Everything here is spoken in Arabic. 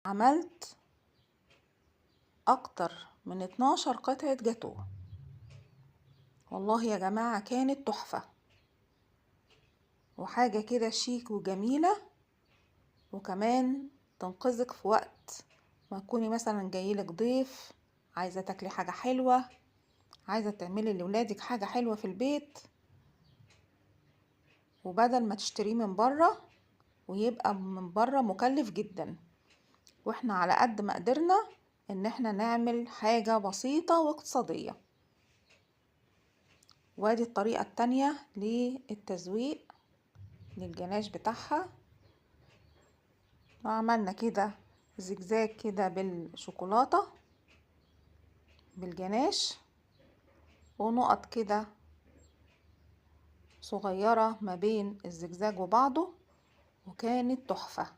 عملت اكتر من 12 قطعة جاتوه. والله يا جماعة كانت تحفة وحاجة كده شيك وجميلة، وكمان تنقذك في وقت ما تكوني مثلا جايلك ضيف، عايزة تاكلي حاجة حلوة، عايزة تعملي لولادك حاجة حلوة في البيت، وبدل ما تشتريه من بره ويبقى من بره مكلف جدا، واحنا على قد ما قدرنا ان احنا نعمل حاجة بسيطة واقتصادية. وادي الطريقة التانية للتزويق للجناش بتاعها. وعملنا كده زجزاج كده بالشوكولاتة بالجناش، ونقط كده صغيرة ما بين الزجزاج وبعضه، وكانت تحفة.